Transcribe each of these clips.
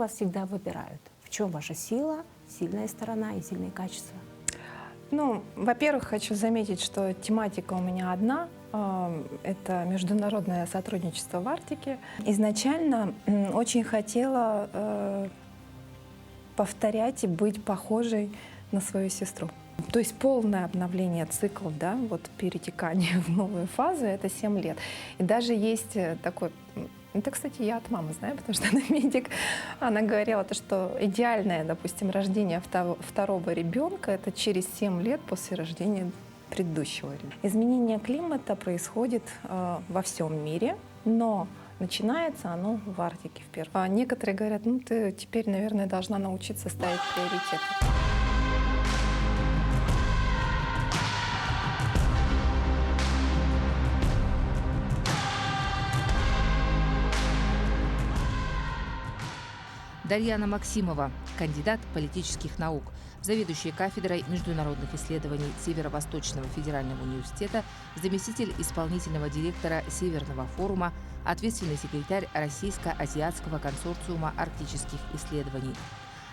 Вас всегда выбирают. В чем ваша сила, сильная сторона и сильные качества? Ну, во-первых, хочу заметить, что тематика у меня одна. Это международное сотрудничество в Арктике. Изначально очень хотела повторять и быть похожей на свою сестру. То есть полное обновление циклов, да, вот перетекание в новую фазу — это 7 лет. И даже есть такой... Это, кстати, я от мамы знаю, потому что она медик. Она говорила, что идеальное, допустим, рождение второго ребенка — это через 7 лет после рождения предыдущего ребенка. Изменение климата происходит во всем мире, но начинается оно в Арктике в первую. А некоторые говорят, ну ты теперь, наверное, должна научиться ставить приоритеты. Дарьяна Максимова, кандидат политических наук, заведующая кафедрой международных исследований Северо-Восточного федерального университета, заместитель исполнительного директора Северного форума, ответственный секретарь Российско-азиатского консорциума арктических исследований,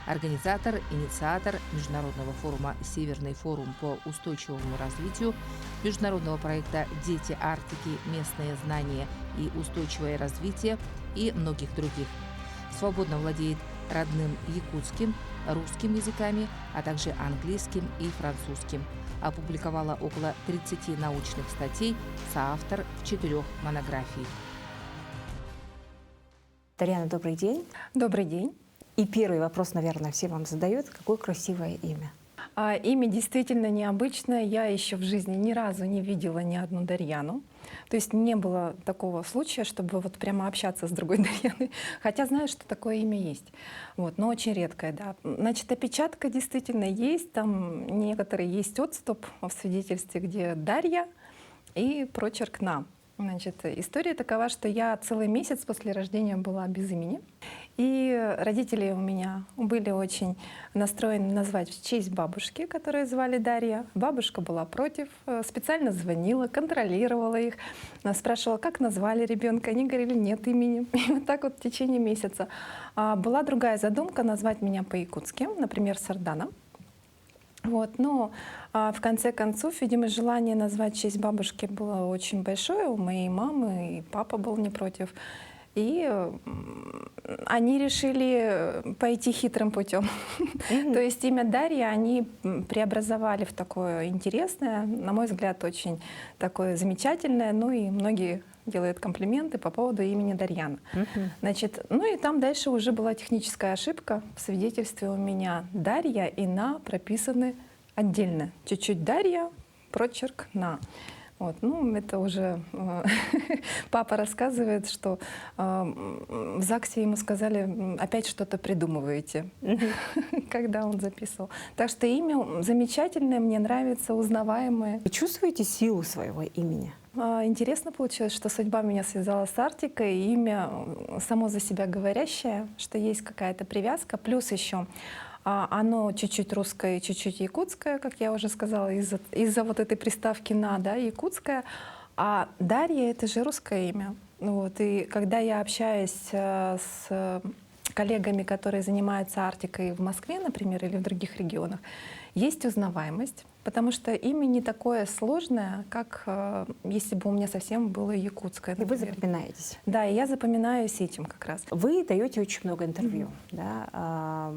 организатор, инициатор международного форума «Северный форум по устойчивому развитию», международного проекта «Дети Арктики. Местные знания и устойчивое развитие» и многих других. Свободно владеет родным якутским, русским языками, а также английским и французским. Опубликовала около 30 научных статей, соавтор в 4 монографий. Дарьяна, добрый день. Добрый день. И первый вопрос, наверное, все вам задают. Какое красивое имя? Имя действительно необычное. Я еще в жизни ни разу не видела ни одну Дарьяну. То есть не было такого случая, чтобы вот прямо общаться с другой Дарьяной. Хотя знаю, что такое имя есть. Вот, но очень редкое, да. Значит, опечатка действительно есть. Там некоторые есть отступ в свидетельстве, где Дарья и прочерк «на». Значит, история такова, что я целый месяц после рождения была без имени. И родители у меня были очень настроены назвать в честь бабушки, которую звали Дарья. Бабушка была против, специально звонила, контролировала их, спрашивала, как назвали ребенка. Они говорили, нет имени. И вот так вот в течение месяца. Была другая задумка назвать меня по-якутски, например, Сардана. Вот, но в конце концов, видимо, желание назвать в честь бабушки было очень большое у моей мамы, и папа был не против. И они решили пойти хитрым путем. То есть имя Дарья они преобразовали в такое интересное, на мой взгляд, очень такое замечательное. Ну и многие делают комплименты по поводу имени Дарьяна. Значит, ну и там дальше уже была техническая ошибка. В свидетельстве у меня Дарья и «на» прописаны отдельно. Чуть-чуть Дарья, прочерк «на». Вот, ну, это уже папа рассказывает, что в ЗАГСе ему сказали, опять что-то придумываете, когда он записывал. Так что имя замечательное, мне нравится, узнаваемое. Вы чувствуете силу своего имени? Интересно получилось, что судьба меня связала с Арктикой, и имя само за себя говорящее, что есть какая-то привязка, плюс еще оно чуть-чуть русское и чуть-чуть якутское, как я уже сказала, из-за вот этой приставки «на», да, якутское. А Дарья — это же русское имя. Вот. И когда я общаюсь с коллегами, которые занимаются Арктикой в Москве, например, или в других регионах, есть узнаваемость, потому что имя не такое сложное, как если бы у меня совсем было якутское. И вы запоминаетесь? Да, и я запоминаюсь этим как раз. Вы даете очень много интервью, да,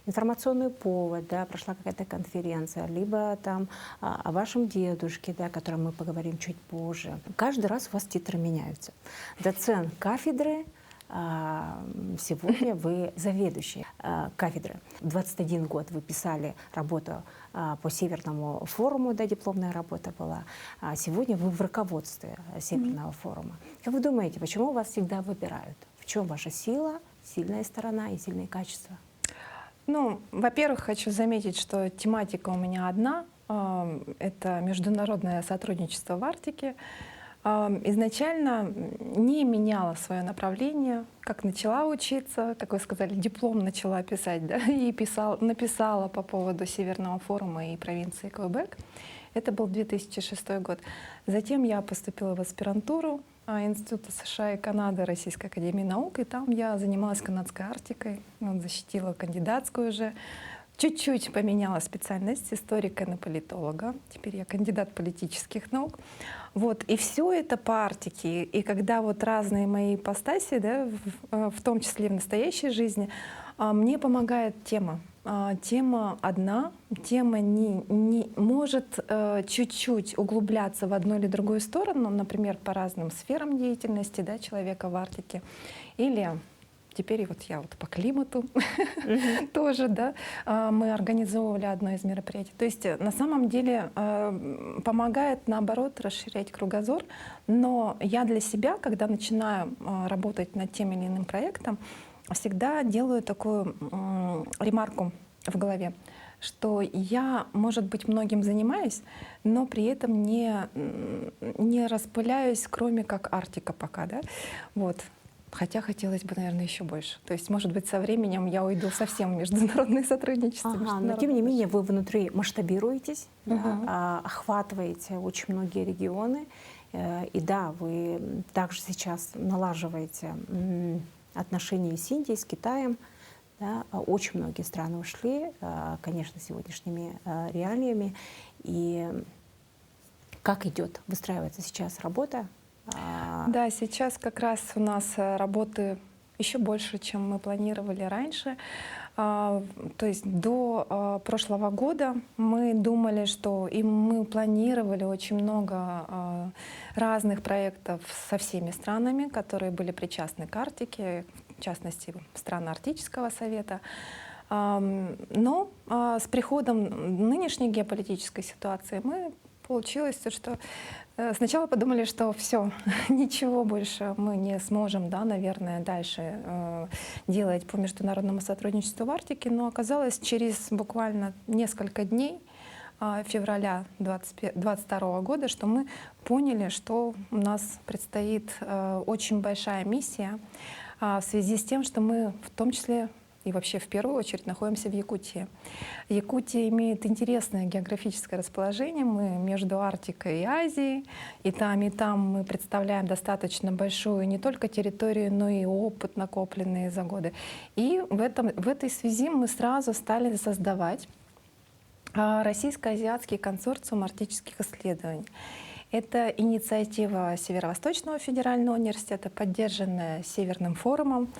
информационный повод, да, прошла какая-то конференция, либо там о вашем дедушке, да, о котором мы поговорим чуть позже. Каждый раз у вас титры меняются. Доцент кафедры, сегодня вы заведующий кафедры. 21 год вы писали работу по Северному форуму, да, дипломная работа была. Сегодня вы в руководстве Северного форума. Как вы думаете, почему вас всегда выбирают? В чем ваша сила, сильная сторона и сильные качества? Ну, во-первых, хочу заметить, что тематика у меня одна. Это международное сотрудничество в Арктике. Изначально не меняла свое направление, как начала учиться, как вы сказали, диплом начала писать, да, и написала по поводу Северного форума и провинции Квебек. Это был 2006 год. Затем я поступила в аспирантуру, Института США и Канады Российской академии наук, и там я занималась канадской Арктикой, вот, защитила кандидатскую уже. Чуть-чуть поменяла специальность историка на политолога. Теперь я кандидат политических наук. Вот. И все это по Арктике. И когда вот разные мои ипостаси, да, в том числе и в настоящей жизни, мне помогает тема. Тема одна, тема не может чуть-чуть углубляться в одну или другую сторону, например, по разным сферам деятельности, да, человека в Арктике, или теперь вот я вот по климату тоже, да, мы организовывали одно из мероприятий. То есть на самом деле помогает, наоборот, расширять кругозор. Но я для себя, когда начинаю работать над тем или иным проектом, всегда делаю такую ремарку в голове, что я, может быть, многим занимаюсь, но при этом не распыляюсь, кроме как Арктика пока, да, вот. Хотя хотелось бы, наверное, еще больше. То есть, может быть, со временем я уйду совсем в международное сотрудничество. Но тем не менее вы внутри масштабируетесь, да, охватываете очень многие регионы. И да, вы также сейчас налаживаете отношения с Индией, с Китаем. Да. Очень многие страны ушли, конечно, сегодняшними реалиями. И как идет, выстраивается сейчас работа? Да, сейчас как раз у нас работы еще больше, чем мы планировали раньше. То есть до прошлого года мы думали, что и мы планировали очень много разных проектов со всеми странами, которые были причастны к Арктике, в частности, страны Арктического совета. Но с приходом нынешней геополитической ситуации получилось, что сначала подумали, что все, ничего больше мы не сможем, да, наверное, дальше делать по международному сотрудничеству в Арктике, но оказалось через буквально несколько дней февраля 2022 года, что мы поняли, что у нас предстоит очень большая миссия в связи с тем, что мы в том числе и вообще в первую очередь находимся в Якутии. Якутия имеет интересное географическое расположение. Мы между Арктикой и Азией. И там мы представляем достаточно большую не только территорию, но и опыт, накопленный за годы. И в этой связи мы сразу стали создавать Российско-азиатский консорциум арктических исследований. Это инициатива Северо-Восточного федерального университета, поддержанная Северным форумом.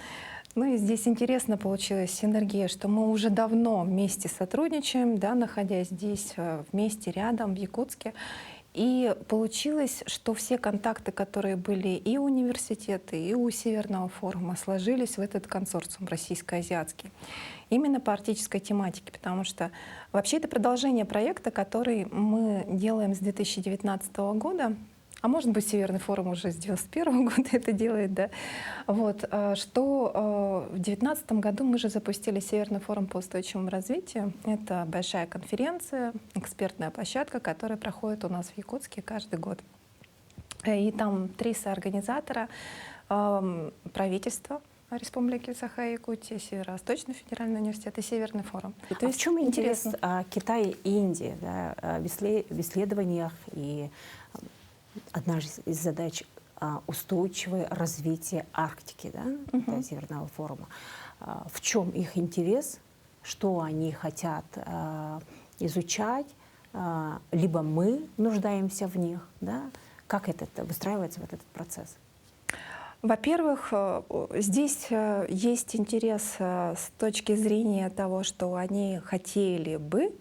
Ну и здесь интересно получилась синергия, что мы уже давно вместе сотрудничаем, да, находясь здесь вместе рядом в Якутске. И получилось, что все контакты, которые были и у университета, и у Северного форума, сложились в этот консорциум российско-азиатский. Именно по арктической тематике, потому что вообще это продолжение проекта, который мы делаем с 2019 года. А может быть, Северный форум уже с 1991 года это делает, да. Вот, что в 2019 году мы же запустили Северный форум по устойчивому развитию. Это большая конференция, экспертная площадка, которая проходит у нас в Якутске каждый год. И там 3 соорганизатора: правительство Республики Саха-Якутия, Северо-Восточный федеральный университет и Северный форум. И то есть в чем интерес Китая и Индии, да, в исследованиях? И одна из задач устойчивое развитие Арктики, да, Северного форума. В чем их интерес, что они хотят изучать, либо мы нуждаемся в них, да? Как это выстраивается вот этот процесс? Во-первых, здесь есть интерес с точки зрения того, что они хотели бы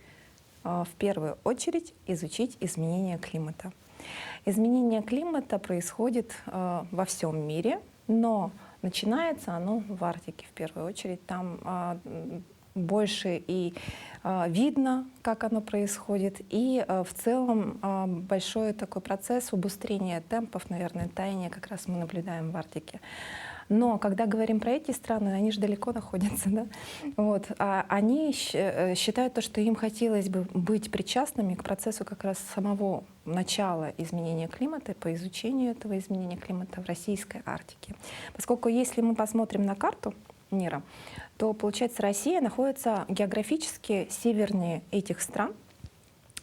в первую очередь изучить изменения климата. Изменение климата происходит во всем мире, но начинается оно в Арктике в первую очередь. Там больше и видно, как оно происходит, и в целом большой такой процесс убыстрения темпов, наверное, таяния как раз мы наблюдаем в Арктике. Но когда говорим про эти страны, они же далеко находятся, да? Вот. Они считают то, что им хотелось бы быть причастными к процессу как раз самого начала изменения климата, по изучению этого изменения климата в российской Арктике. Поскольку если мы посмотрим на карту мира, то, получается, Россия находится географически севернее этих стран.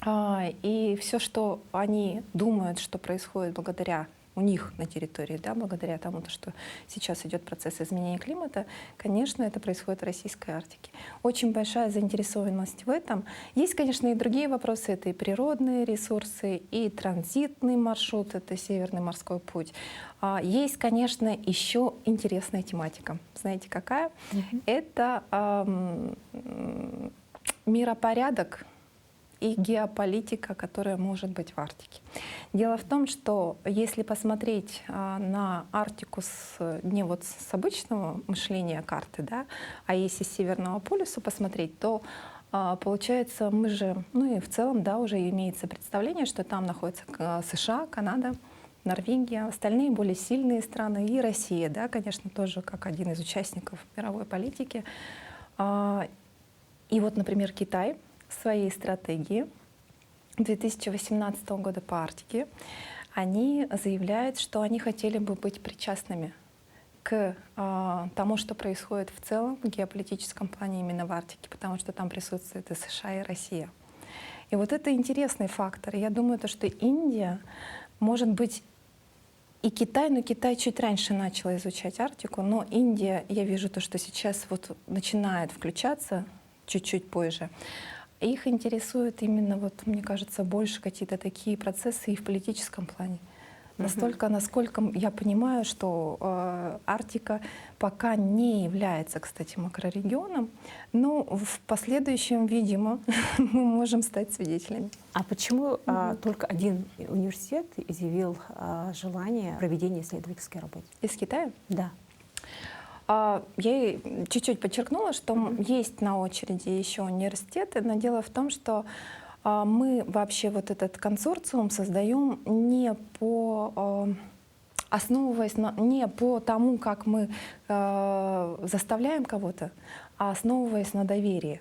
И все, что они думают, что происходит благодаря у них на территории, да, благодаря тому, что сейчас идет процесс изменения климата, конечно, это происходит в российской Арктике. Очень большая заинтересованность в этом. Есть, конечно, и другие вопросы, это и природные ресурсы, и транзитный маршрут, это Северный морской путь. Есть, конечно, еще интересная тематика. Знаете, какая? Это миропорядок и геополитика, которая может быть в Арктике. Дело в том, что если посмотреть на Арктику не вот с обычного мышления карты, да, а если с Северного полюса посмотреть, то получается, мы же, ну и в целом, да, уже имеется представление, что там находятся США, Канада, Норвегия, остальные более сильные страны и Россия, да, конечно, тоже как один из участников мировой политики. И вот, например, Китай в своей стратегии 2018 года по Арктике, они заявляют, что они хотели бы быть причастными к тому, что происходит в целом в геополитическом плане именно в Арктике, потому что там присутствует и США, и Россия. И вот это интересный фактор. Я думаю, что Индия, может быть, и Китай, но Китай чуть раньше начал изучать Арктику, но Индия, я вижу то, что сейчас вот начинает включаться чуть-чуть позже. Их интересует именно, вот, мне кажется, больше какие-то такие процессы и в политическом плане. Настолько, насколько я понимаю, что Арктика пока не является, кстати, макрорегионом, но в последующем, видимо, мы можем стать свидетелями. А почему только один университет изъявил желание проведения исследовательской работы? Из Китая? Да. Я чуть-чуть подчеркнула, что есть на очереди еще университеты, но дело в том, что мы вообще вот этот консорциум создаем не по основываясь не по тому, как мы заставляем кого-то, а основываясь на доверии.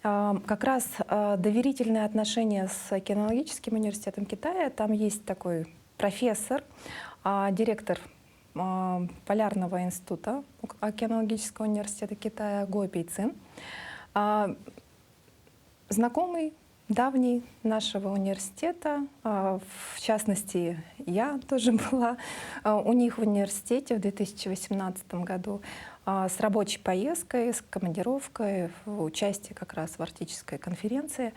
Как раз доверительные отношения с Океанологическим университетом Китая, там есть такой профессор, директор Полярного института Океанологического университета Китая Го Пейцин, знакомый, давний нашего университета, в частности, я тоже была у них в университете в 2018 году с рабочей поездкой, с командировкой, в участии как раз в Арктической конференции.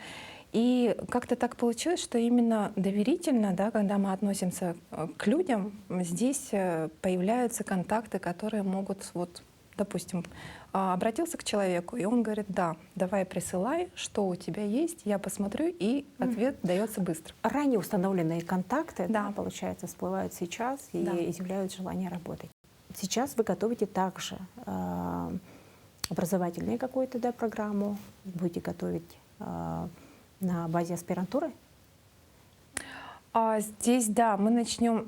И как-то так получилось, что именно доверительно, да, когда мы относимся к людям, здесь появляются контакты, которые могут, вот, допустим, обратился к человеку, и он говорит: да, давай присылай, что у тебя есть, я посмотрю, и ответ дается быстро. Ранее установленные контакты, Да. получается, всплывают сейчас и Да. изъявляют желание работать. Сейчас вы готовите также образовательную какую-то, да, программу, будете готовить на базе аспирантуры? Здесь, да, мы начнем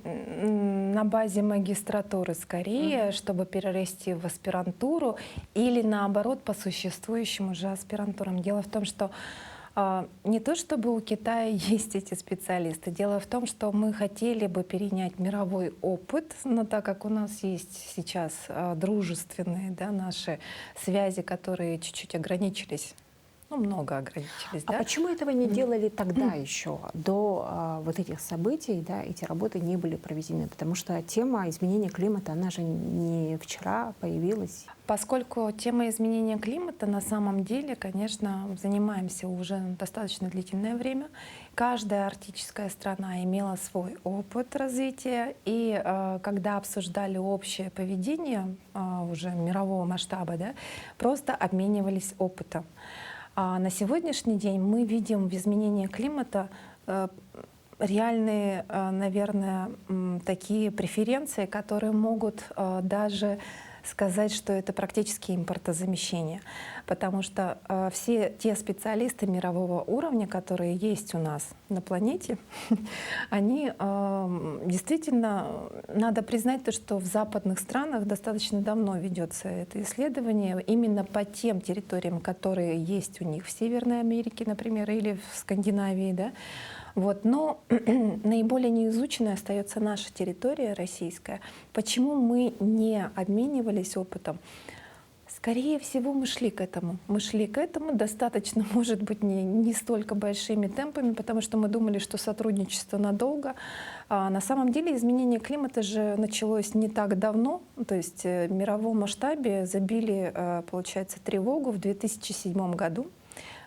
на базе магистратуры скорее, чтобы перерасти в аспирантуру, или наоборот по существующим уже аспирантурам. Дело в том, что не то чтобы у Китая есть эти специалисты, дело в том, что мы хотели бы перенять мировой опыт, но так как у нас есть сейчас дружественные, да, наши связи, которые чуть-чуть ограничились, ну, много ограничились. А да? почему этого не делали тогда еще, до вот этих событий, да, эти работы не были проведены? Потому что тема изменения климата, она же не вчера появилась. Поскольку тема изменения климата на самом деле, конечно, занимаемся уже достаточно длительное время. Каждая арктическая страна имела свой опыт развития, и когда обсуждали общее поведение уже мирового масштаба, да, просто обменивались опытом. А на сегодняшний день мы видим в изменении климата реальные, наверное, такие преференции, которые могут даже сказать, что это практически импортозамещение. Потому что все те специалисты мирового уровня, которые есть у нас на планете, они действительно, надо признать то, что в западных странах достаточно давно ведется это исследование именно по тем территориям, которые есть у них в Северной Америке, например, или в Скандинавии, да. Вот. Но наиболее неизученной остается наша территория российская. Почему мы не обменивались опытом? Скорее всего, мы шли к этому. Мы шли к этому достаточно, может быть, не столько большими темпами, потому что мы думали, что сотрудничество надолго. А на самом деле изменение климата же началось не так давно. То есть в мировом масштабе забили, получается, тревогу в 2007 году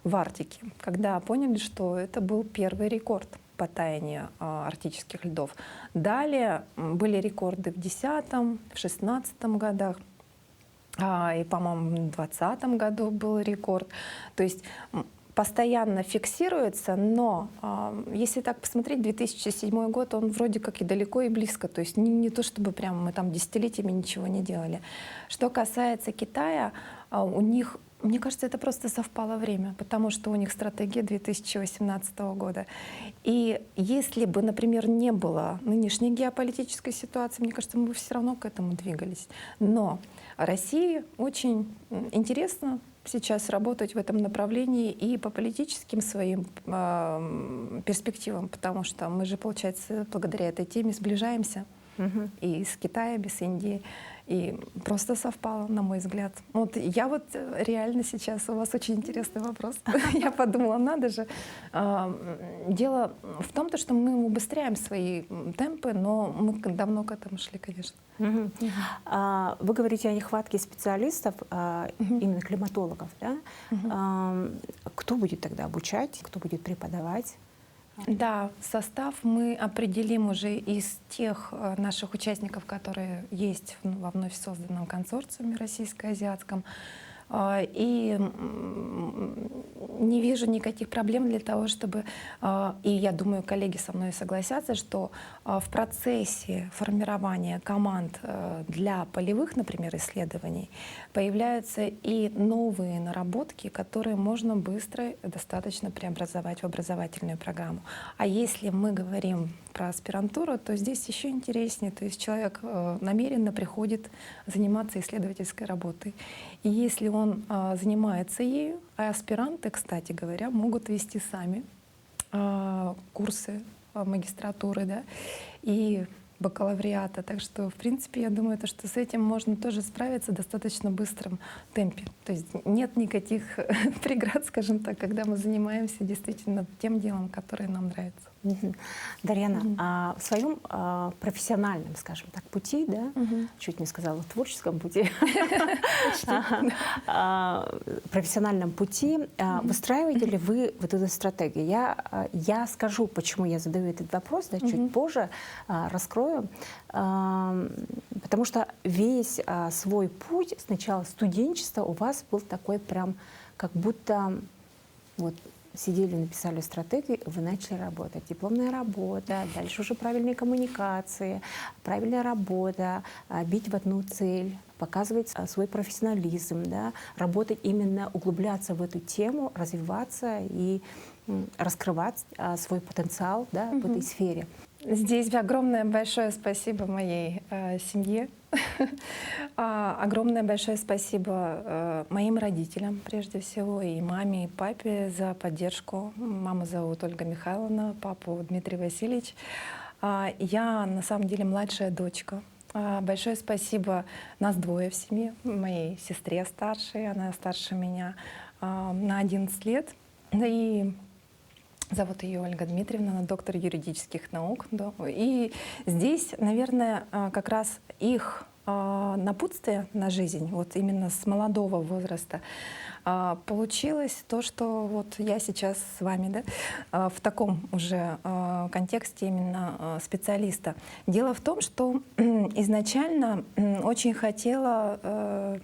в Арктике, когда поняли, что это был первый рекорд по таянию арктических льдов. Далее были рекорды в 2010, в 2016 годах. И, по-моему, в 2020 году был рекорд. То есть постоянно фиксируется, но если так посмотреть, 2007 год, он вроде как и далеко, и близко. То есть не то, чтобы прямо мы там десятилетиями ничего не делали. Что касается Китая, у них, мне кажется, это просто совпало время, потому что у них стратегия 2018 года. И если бы, например, не было нынешней геополитической ситуации, мне кажется, мы бы все равно к этому двигались. Но России очень интересно сейчас работать в этом направлении и по политическим своим перспективам, потому что мы же, получается, благодаря этой теме сближаемся и с Китаем, и с Индией. И просто совпало, на мой взгляд. Вот я вот реально сейчас, у вас очень интересный вопрос. Я подумала, надо же. Дело в том, что мы убыстряем свои темпы, но мы давно к этому шли, конечно. Вы говорите о нехватке специалистов, именно климатологов, да? Кто будет тогда обучать, кто будет преподавать? Да, состав мы определим уже из тех наших участников, которые есть во вновь созданном консорциуме российско-азиатском. И не вижу никаких проблем для того, чтобы, и я думаю, коллеги со мной согласятся, что в процессе формирования команд для полевых, например, исследований появляются и новые наработки, которые можно быстро достаточно преобразовать в образовательную программу. А если мы говорим про аспирантуру, то здесь еще интереснее. То есть человек намеренно приходит заниматься исследовательской работой. И если он занимается ею, а аспиранты, кстати говоря, могут вести сами курсы магистратуры, да, и бакалавриата. Так что, в принципе, я думаю, что с этим можно тоже справиться в достаточно быстром темпе. То есть нет никаких преград, скажем так, когда мы занимаемся действительно тем делом, которое нам нравится. Дарьяна, в своем профессиональном, скажем так, пути, да, чуть не сказала, творческом пути, профессиональном пути, выстраиваете ли вы вот эту стратегию? Я скажу, почему я задаю этот вопрос, да, чуть позже раскрою, потому что весь свой путь, сначала студенчества, у вас был такой прям, как будто вот сидели, написали стратегию, вы начали работать. Дипломная работа, дальше уже правильные коммуникации, правильная работа, бить в одну цель, показывать свой профессионализм, да, работать именно, углубляться в эту тему, развиваться и раскрывать свой потенциал, да, в этой сфере. Здесь огромное большое спасибо моей семье. Огромное большое спасибо моим родителям, прежде всего, и маме, и папе за поддержку. Маму зовут Ольга Михайловна, папу Дмитрий Васильевич. Я, на самом деле, младшая дочка. Большое спасибо, нас двое в семье, моей сестре старшей, она старше меня на 11 лет. И зовут ее Ольга Дмитриевна, она доктор юридических наук. И здесь, наверное, как раз их напутствие на жизнь, вот именно с молодого возраста, получилось то, что вот я сейчас с вами, да, в таком уже контексте именно специалиста. Дело в том, что изначально очень хотела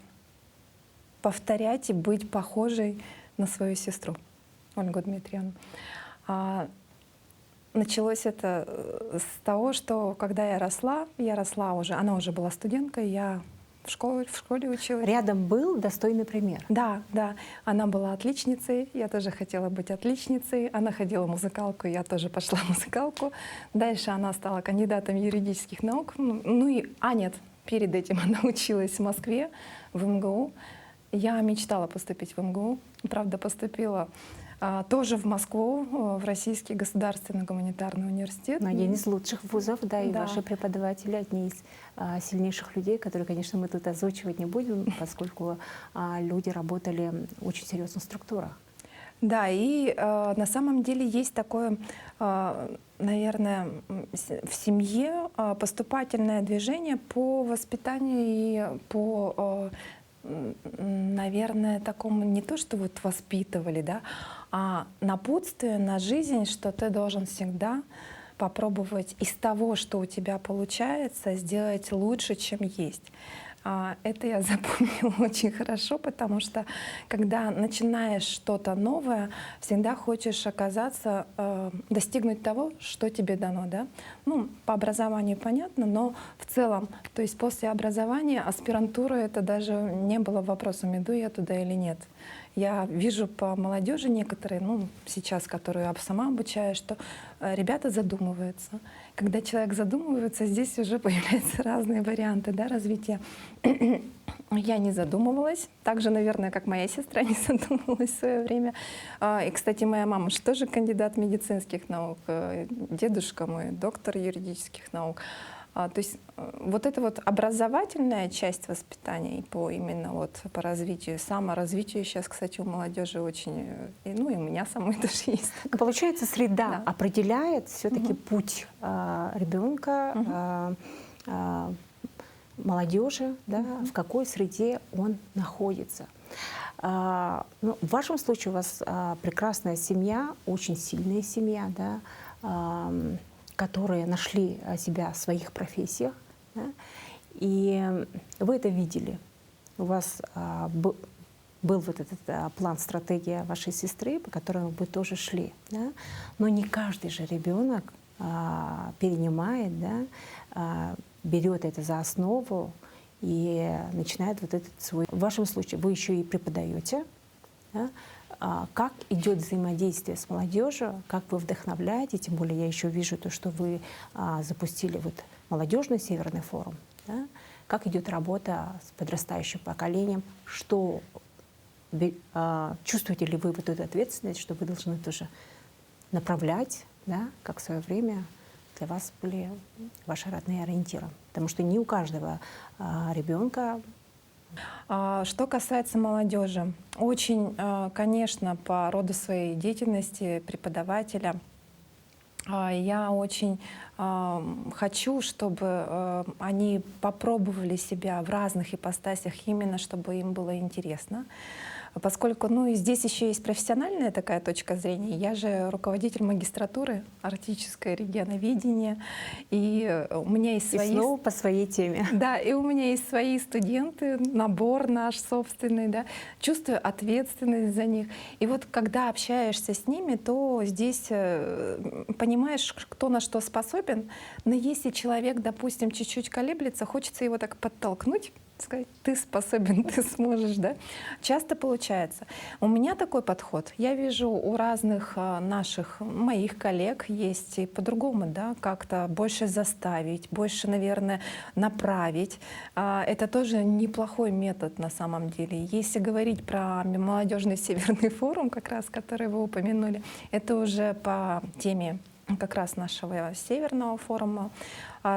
повторять и быть похожей на свою сестру, Ольгу Дмитриевну. Началось это с того, что когда я росла уже, она уже была студенткой, я в школе училась. Рядом был достойный пример. Да, она была отличницей, я тоже хотела быть отличницей. Она ходила в музыкалку, я тоже пошла в музыкалку. Дальше она стала кандидатом юридических наук. Перед этим она училась в Москве, в МГУ. Я мечтала поступить в МГУ, правда, поступила тоже в Москву, в Российский государственный гуманитарный университет. Но один из лучших вузов, да, и Да. ваши преподаватели одни из сильнейших людей, которые, конечно, мы тут озвучивать не будем, поскольку люди работали в очень серьезных структурах. Да, и на самом деле есть такое, наверное, в семье поступательное движение по воспитанию и по, наверное, такому не то, что вот воспитывали, да, а напутствие на жизнь, что ты должен всегда попробовать из того, что у тебя получается, сделать лучше, чем есть. Это я запомнила очень хорошо, потому что когда начинаешь что-то новое, всегда хочешь оказаться, достигнуть того, что тебе дано, да? Ну, по образованию понятно, но в целом, то есть после образования аспирантура это даже не было вопросом, иду я туда или нет. Я вижу по молодежи некоторые, ну, сейчас, которую я сама обучаю, что ребята задумываются. Когда человек задумывается, здесь уже появляются разные варианты, да, развития. Я не задумывалась, так же, наверное, как моя сестра не задумывалась в свое время. И, кстати, моя мама же тоже кандидат медицинских наук, дедушка мой доктор юридических наук. То есть вот эта вот образовательная часть воспитания и по именно вот по развитию, саморазвитию сейчас, кстати, у молодежи очень, ну и у меня самой тоже есть. Получается, среда Да. определяет все-таки путь ребенка, молодежи, да, в какой среде он находится. Ну, в вашем случае у вас прекрасная семья, очень сильная семья, да, которые нашли себя в своих профессиях, да, и вы это видели. У вас был вот этот план, стратегия вашей сестры, по которому вы тоже шли. Да? Но не каждый же ребенок перенимает, да, берет это за основу и начинает вот этот свой. В вашем случае вы еще и преподаете. Да? Как идет взаимодействие с молодежью, как вы вдохновляете, тем более я еще вижу то, что вы запустили вот молодежный Северный форум. Да? Как идет работа с подрастающим поколением, что чувствуете ли вы вот эту ответственность, что вы должны тоже направлять, да, как в свое время для вас были ваши родные ориентиры? Потому что не у каждого ребенка. Что касается молодежи, очень, конечно, по роду своей деятельности преподавателя, я очень хочу, чтобы они попробовали себя в разных ипостасях, именно чтобы им было интересно. Поскольку, ну, и здесь еще есть профессиональная такая точка зрения. Я же руководитель магистратуры арктическое регионоведение, и у меня есть свои... И снова по своей теме. Да, и у меня есть свои студенты, набор наш собственный, да, чувствую ответственность за них. И вот когда общаешься с ними, то здесь понимаешь, кто на что способен, но если человек, допустим, чуть-чуть колеблется, хочется его так подтолкнуть, сказать, ты способен, ты сможешь, да? Часто получается. У меня такой подход. Я вижу у разных моих коллег есть и по-другому, да, как-то больше заставить, больше, наверное, направить. Это тоже неплохой метод на самом деле. Если говорить про молодежный Северный форум, как раз, который вы упомянули, это уже по теме как раз нашего Северного форума,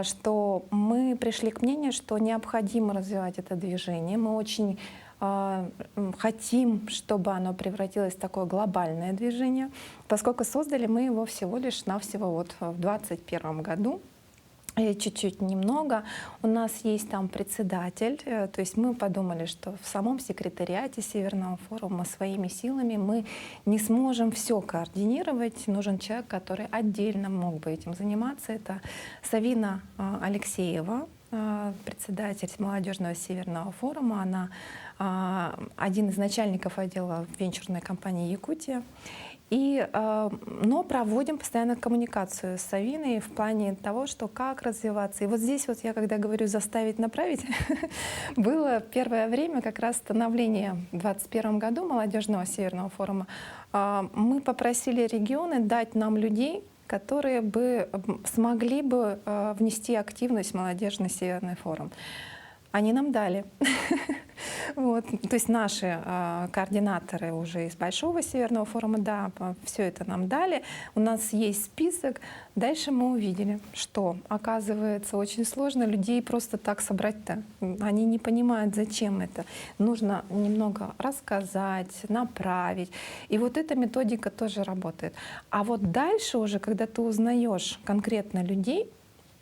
что мы пришли к мнению, что необходимо развивать это движение. Мы очень хотим, чтобы оно превратилось в такое глобальное движение, поскольку создали мы его всего лишь навсего вот в 2021 году. И чуть-чуть немного. У нас есть там председатель, то есть мы подумали, что в самом секретариате Северного форума своими силами мы не сможем все координировать. Нужен человек, который отдельно мог бы этим заниматься. Это Савина Алексеева, председатель молодежного Северного форума. Она один из начальников отдела венчурной компании «Якутия». Но проводим постоянно коммуникацию с Савиной в плане того, что как развиваться. И вот здесь вот я, когда говорю «заставить направить», было первое время как раз становления в 2021 году молодежного Северного форума. Мы попросили регионы дать нам людей, которые бы смогли бы внести активность в молодежный Северный форум. они нам дали. Вот. То есть наши координаторы уже из Большого Северного форума, да, все это нам дали. У нас есть список. Дальше мы увидели, что, оказывается, очень сложно людей просто так собрать-то. Они не понимают, зачем это. Нужно немного рассказать, направить. И вот эта методика тоже работает. А вот дальше уже, когда ты узнаешь конкретно людей,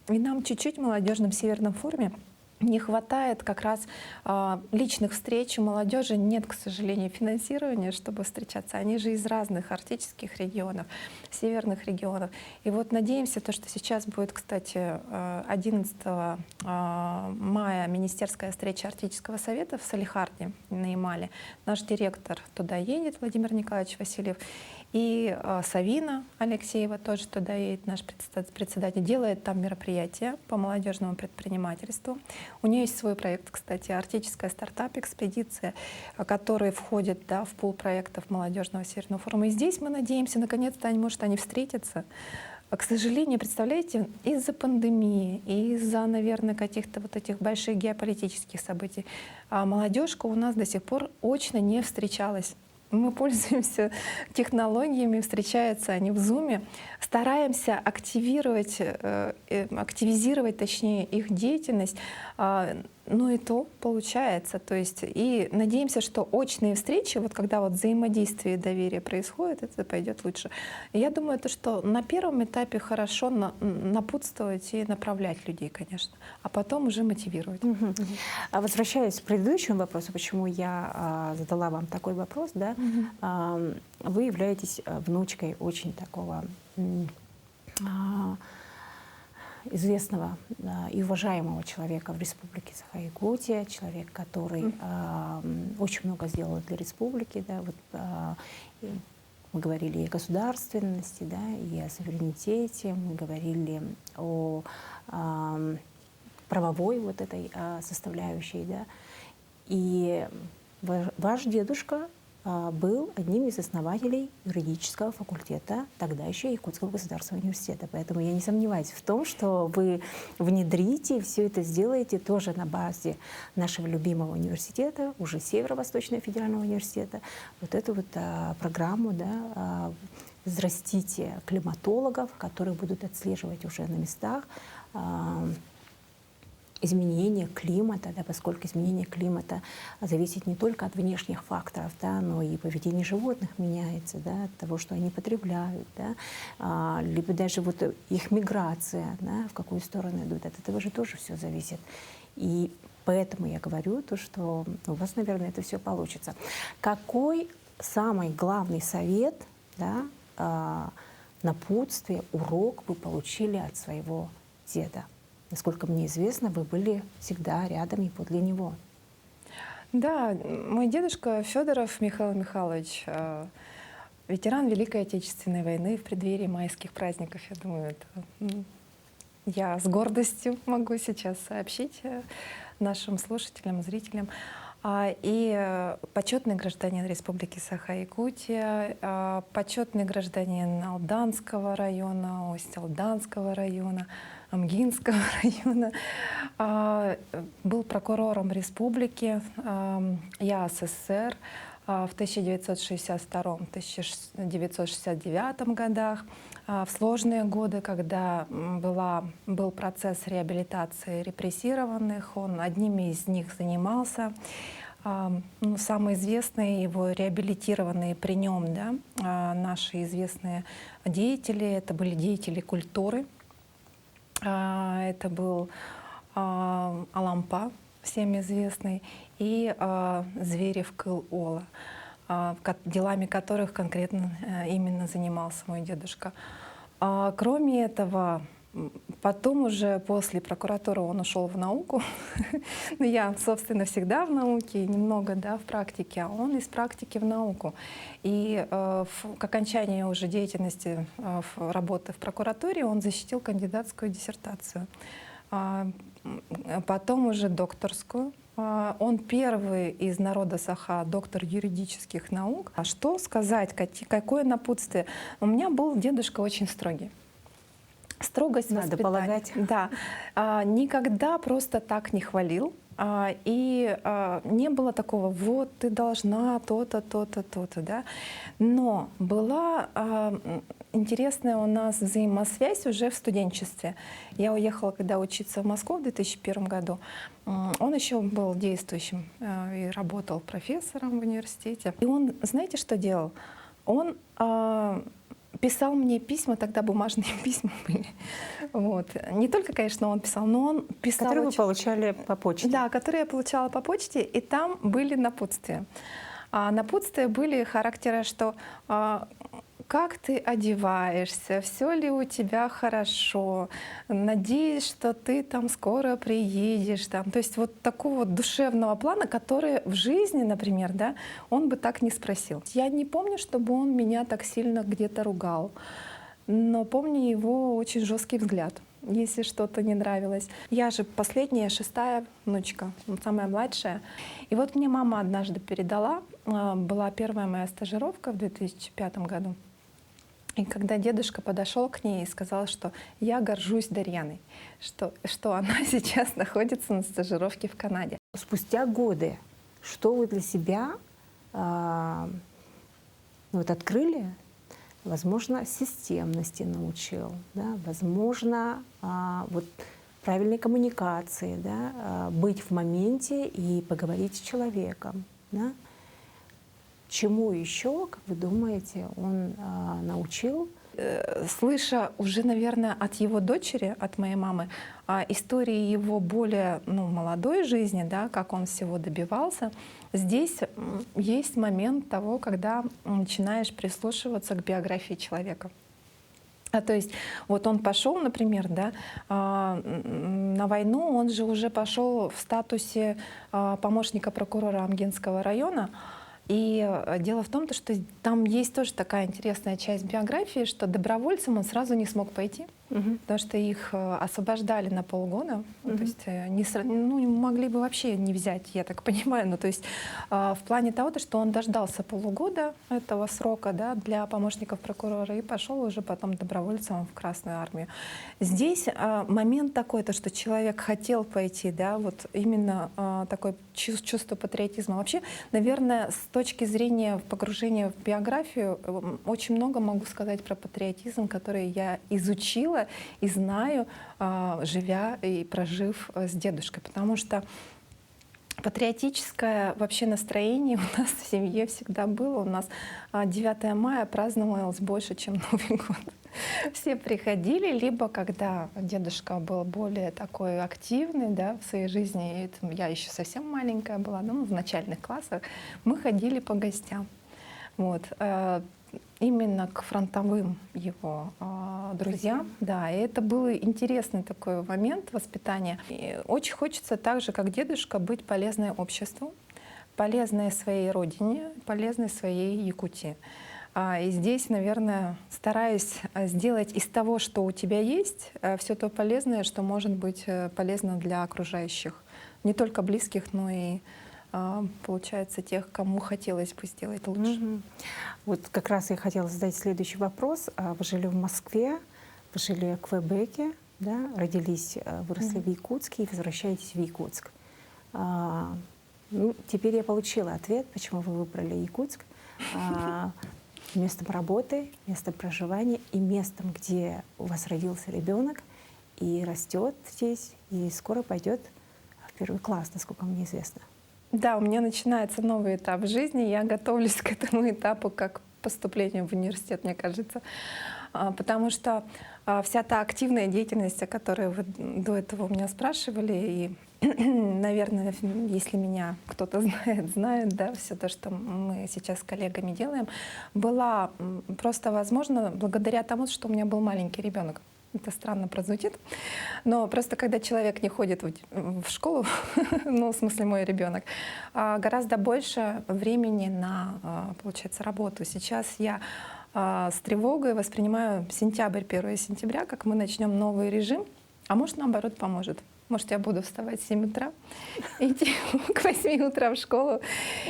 и нам чуть-чуть в молодежном Северном форуме не хватает как раз личных встреч. У молодежи нет, к сожалению, финансирования, чтобы встречаться. Они же из разных арктических регионов, северных регионов. И вот надеемся, то, что сейчас будет, кстати, 11 мая министерская встреча Арктического совета в Салехарде на Ямале. Наш директор туда едет, Владимир Николаевич Васильев. И Савина Алексеева тоже туда едет, наш председатель, делает там мероприятия по молодежному предпринимательству. У нее есть свой проект, кстати, арктическая стартап-экспедиция, который входит, да, в пул проектов молодежного Северного форума. И здесь мы надеемся, наконец-то, может, они встретятся. К сожалению, представляете, из-за пандемии, из-за, наверное, каких-то вот этих больших геополитических событий, молодежка у нас до сих пор очно не встречалась. Мы пользуемся технологиями, встречаются они в Zoom, стараемся активизировать, точнее, их деятельность. Ну и то получается. То есть, и надеемся, что очные встречи, вот когда вот взаимодействие и доверие происходит, это пойдет лучше. И я думаю, что на первом этапе хорошо напутствовать и направлять людей, конечно, а потом уже мотивировать. А возвращаясь к предыдущему вопросу, почему я задала вам такой вопрос, да, вы являетесь внучкой очень такого известного и уважаемого человека в Республике Саха-Якутия, человек, который очень много сделал для республики. Да, вот, мы говорили и о государственности, да, и о суверенитете, мы говорили о правовой вот этой составляющей. Да. И ваш дедушка был одним из основателей юридического факультета тогда еще Якутского государственного университета. Поэтому я не сомневаюсь в том, что вы внедрите и все это сделаете тоже на базе нашего любимого университета, уже Северо-Восточного федерального университета. Вот эту вот программу, да, взрастите климатологов, которые будут отслеживать уже на местах изменение климата, да, поскольку изменение климата зависит не только от внешних факторов, да, но и поведение животных меняется, да, от того, что они потребляют, да, либо даже вот их миграция, да, в какую сторону идут. От этого же тоже все зависит. И поэтому я говорю то, что у вас, наверное, это все получится. Какой самый главный совет, да, напутствие, урок вы получили от своего деда? Насколько мне известно, вы были всегда рядом и подле него. Да, мой дедушка Федоров Михаил Михайлович, ветеран Великой Отечественной войны, в преддверии майских праздников. Я думаю, это я с гордостью могу сейчас сообщить нашим слушателям, зрителям. И почетный гражданин Республики Саха-Якутия, почетный гражданин Алданского района, Усть-Алданского района, Амгинского района, был прокурором республики ЯССР в 1962-1969 годах, в сложные годы, когда был процесс реабилитации репрессированных, он одними из них занимался. Самые известные его реабилитированные при нем, да, наши известные деятели, это были деятели культуры. Это был Алампа, всем известный, и Зверев Кыл-Ола, делами которых конкретно именно занимался мой дедушка. Кроме этого, потом уже после прокуратуры он ушел в науку. Но я, собственно, всегда в науке, немного, да, в практике, а он из практики в науку. И к окончанию уже деятельности работы в прокуратуре он защитил кандидатскую диссертацию. Потом уже докторскую. Он первый из народа Саха, доктор юридических наук. А что сказать, какое напутствие? У меня был дедушка очень строгий. Строгость надо воспитания. полагать. Да. Никогда просто так не хвалил. не было такого, вот ты должна то-то, то-то, то-то, да. Но была интересная у нас взаимосвязь уже в студенчестве. Я уехала, когда учиться в Москву в 2001 году. Он еще был действующим и работал профессором в университете. И он, знаете, что делал? Он писал мне письма, тогда бумажные письма были. Вот. Не только, конечно, он писал, но он писал... Которые вы получали по почте? Да, которые я получала по почте, и там были напутствия. А напутствия были характера, что как ты одеваешься, все ли у тебя хорошо, надеюсь, что ты там скоро приедешь. Там. То есть вот такого душевного плана, который в жизни, например, да, он бы так не спросил. Я не помню, чтобы он меня так сильно где-то ругал, но помню его очень жесткий взгляд, если что-то не нравилось. Я же последняя, 6-я внучка, самая младшая. И вот мне мама однажды передала, была первая моя стажировка в 2005 году. И когда дедушка подошел к ней и сказал, что я горжусь Дарьяной, что она сейчас находится на стажировке в Канаде. Спустя годы, что вы для себя вот открыли? Возможно, системности научил, да? Возможно, вот правильной коммуникации, да? Быть в моменте и поговорить с человеком. Да? Чему еще, как вы думаете, он научил? Слыша уже, наверное, от его дочери, от моей мамы, истории его более молодой жизни, да, как он всего добивался, здесь есть момент того, когда начинаешь прислушиваться к биографии человека. То есть вот он пошел, например, да, на войну, он же уже пошел в статусе помощника прокурора Амгинского района. И дело в том, что там есть тоже такая интересная часть биографии, что добровольцем он сразу не смог пойти, потому что их освобождали на полгода. То есть не могли бы вообще не взять, я так понимаю. Ну, то есть в плане того, что он дождался полугода этого срока, да, для помощников прокурора и пошел уже потом добровольцем в Красную армию. Здесь момент такой, что человек хотел пойти, да, вот именно такое чувство патриотизма. Вообще, наверное, с точки зрения погружения в биографию, очень много могу сказать про патриотизм, который я изучила и знаю, живя и прожив с дедушкой. Потому что патриотическое вообще настроение у нас в семье всегда было. У нас 9 мая праздновалось больше, чем Новый год. Все приходили, либо когда дедушка был более такой активный, да, в своей жизни, и я еще совсем маленькая была, в начальных классах, мы ходили по гостям. Вот. Именно к фронтовым его друзьям. Да, и это был интересный такой момент воспитания. И очень хочется так же, как дедушка, быть полезной обществу, полезной своей родине, полезной своей Якутии. И здесь, наверное, стараюсь сделать из того, что у тебя есть, все то полезное, что может быть полезно для окружающих. Не только близких, но и, получается, тех, кому хотелось бы сделать лучше. Вот как раз я хотела задать следующий вопрос. Вы жили в Москве, вы жили в Квебеке, да? Родились, выросли в Якутске и возвращаетесь в Якутск. Теперь я получила ответ, почему вы выбрали Якутск. Местом работы, местом проживания и местом, где у вас родился ребенок и растет здесь, и скоро пойдет в 1 класс, насколько мне известно. Да, у меня начинается новый этап жизни. Я готовлюсь к этому этапу как к поступлению в университет, мне кажется. Потому что вся та активная деятельность, о которой вы до этого у меня спрашивали, и, наверное, если меня кто-то знает, да, все то, что мы сейчас с коллегами делаем, была просто возможно благодаря тому, что у меня был маленький ребенок. Это странно прозвучит, но просто когда человек не ходит в школу, ну, в смысле мой ребенок, гораздо больше времени на, получается, работу. Сейчас я с тревогой воспринимаю сентябрь, 1 сентября, как мы начнем новый режим, а может, наоборот, поможет. Может, я буду вставать в 7 утра, идти к 8 утра в школу,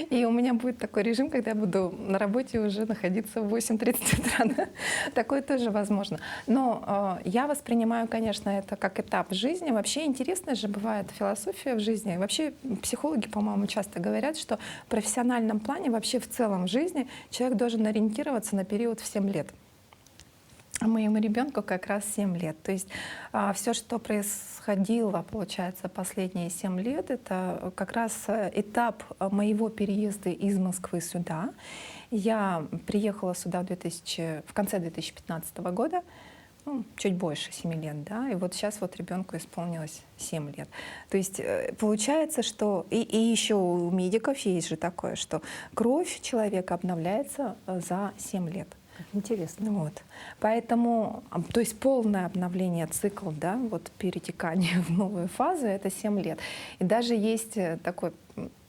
и у меня будет такой режим, когда я буду на работе уже находиться в 8:30 утра. Да? Такое тоже возможно. Но я воспринимаю, конечно, это как этап жизни. Вообще интересная же бывает философия в жизни. Вообще психологи, по-моему, часто говорят, что в профессиональном плане, вообще в целом в жизни человек должен ориентироваться на период в 7 лет. А моему ребенку как раз 7 лет. То есть все, что происходило, получается, последние 7 лет, это как раз этап моего переезда из Москвы сюда. Я приехала сюда в конце 2015 года, ну, чуть больше 7 лет, да, и вот сейчас вот ребенку исполнилось 7 лет. То есть получается, что и еще у медиков есть же такое, что кровь человека обновляется за 7 лет. Интересно. Вот. Поэтому, то есть полное обновление цикла, да, вот перетекание в новую фазу — это 7 лет. И даже есть такой,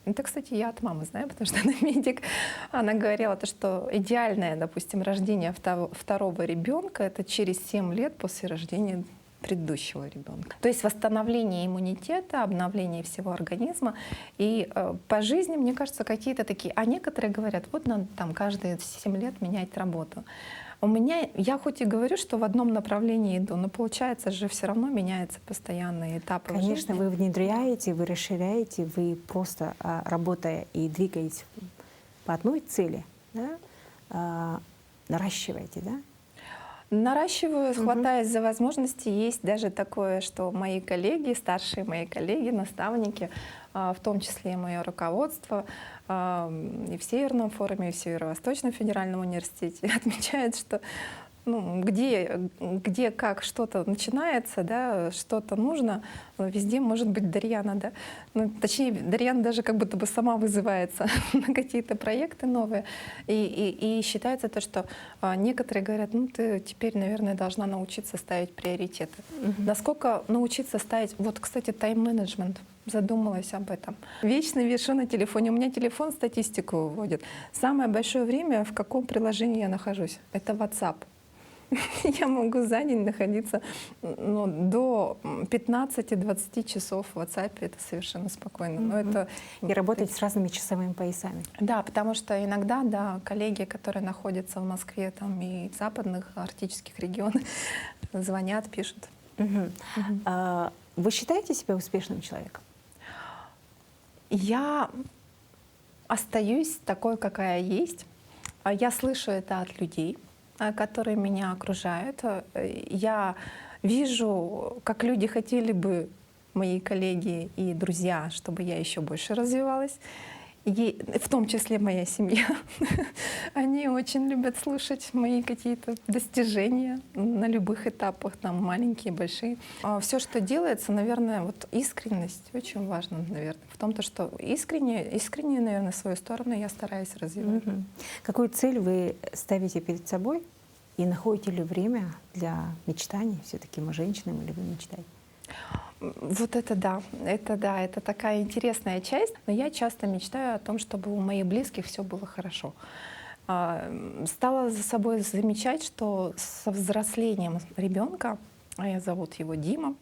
это, кстати, я от мамы знаю, потому что она медик, она говорила, то, что идеальное, допустим, рождение второго ребенка — это через 7 лет после рождения предыдущего ребенка. То есть восстановление иммунитета, обновление всего организма. И по жизни, мне кажется, какие-то такие... А некоторые говорят, вот надо там каждые 7 лет менять работу. У меня, я хоть и говорю, что в одном направлении иду, но получается же все равно меняются постоянные этапы в Конечно, жизни. вы внедряете, вы расширяете, вы просто работая и двигаетесь по одной цели, да, наращиваете, да? Наращиваю, хватаясь за возможности. Есть даже такое, что мои коллеги, старшие мои коллеги, наставники, в том числе и мое руководство, и в Северном форуме, и в Северо-Восточном федеральном университете отмечают, что ну, где как что-то начинается, да, что-то нужно, везде может быть Дарьяна, да. Ну, точнее, Дарьяна даже как будто бы сама вызывается на какие-то проекты новые. И считается то, что некоторые говорят, ну ты теперь, наверное, должна научиться ставить приоритеты. Насколько научиться ставить, вот, кстати, тайм-менеджмент. Задумалась об этом. Вечно вешу на телефоне. У меня телефон статистику выводит. Самое большое время, в каком приложении я нахожусь, это WhatsApp. Я могу за день находиться до 15-20 часов в WhatsApp, это совершенно спокойно. Но это, И работать с разными часовыми поясами. да, потому что иногда, да, коллеги, которые находятся в Москве там, и в западных арктических регионах, звонят, пишут. Вы считаете себя успешным человеком? Я остаюсь такой, какая есть. Я слышу это от людей, которые меня окружают. Я вижу, как люди хотели бы, мои коллеги и друзья, чтобы я еще больше развивалась. И в том числе моя семья. Они очень любят слушать мои какие-то достижения на любых этапах, там маленькие, большие. Все, что делается, наверное, вот искренность очень важна, наверное, в том, что искренне, наверное, свою сторону я стараюсь развивать. Какую цель вы ставите перед собой и находите ли время для мечтаний? Все-таки мы женщины, мы любим мечтать. Вот это такая интересная часть. Но я часто мечтаю о том, чтобы у моих близких все было хорошо. Стала за собой замечать, что со взрослением ребенка, а я зовут его Дима,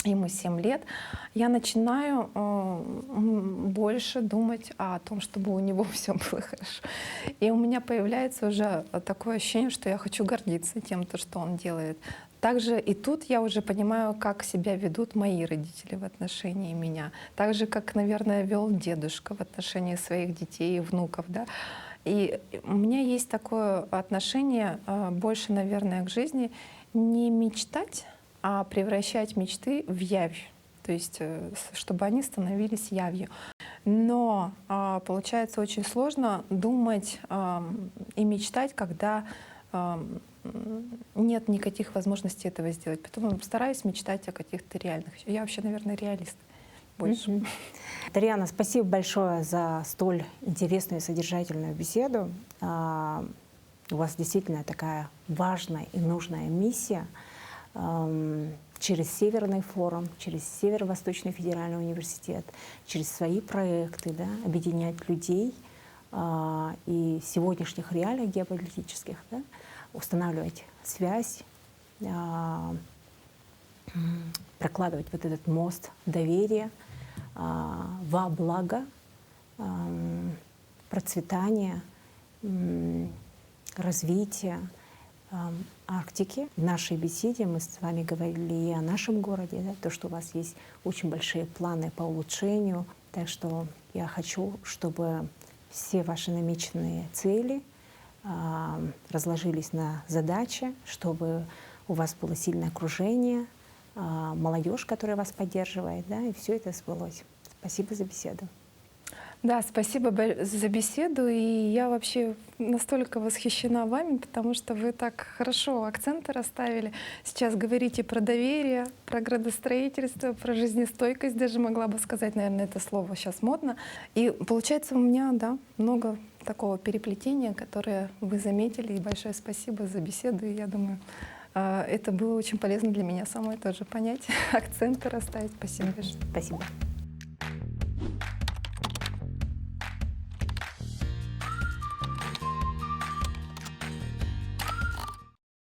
ему 7 лет, я начинаю больше думать о том, чтобы у него все было хорошо. И у меня появляется уже такое ощущение, что я хочу гордиться тем, что он делает. Также и тут я уже понимаю, как себя ведут мои родители в отношении меня. Так же, как, наверное, вел дедушка в отношении своих детей и внуков. Да? И у меня есть такое отношение больше, наверное, к жизни не мечтать, а превращать мечты в явь. То есть, чтобы они становились явью. Но получается очень сложно думать и мечтать, когда нет никаких возможностей этого сделать. Поэтому стараюсь мечтать о каких-то реальных. Я вообще, наверное, реалист больше. Дарьяна, спасибо большое за столь интересную и содержательную беседу. У вас действительно такая важная и нужная миссия через Северный форум, через Северо-Восточный федеральный университет, через свои проекты, да, объединять людей и в сегодняшних реалиях геополитических, да, устанавливать связь, прокладывать вот этот мост доверия во благо процветания, развития Арктики. В нашей беседе мы с вами говорили и о нашем городе, да, то, что у вас есть очень большие планы по улучшению. Так что я хочу, чтобы все ваши намеченные цели разложились на задачи, чтобы у вас было сильное окружение, молодежь, которая вас поддерживает, да, и все это сбылось. Спасибо за беседу. Да, спасибо за беседу. И я вообще настолько восхищена вами, потому что вы так хорошо акценты расставили. Сейчас говорите про доверие, про градостроительство, про жизнестойкость, даже могла бы сказать, наверное, это слово сейчас модно. И получается у меня, да, много такого переплетения, которое вы заметили. И большое спасибо за беседу. И я думаю, это было очень полезно для меня самой тоже понять, акценты расставить. Спасибо большое. Спасибо.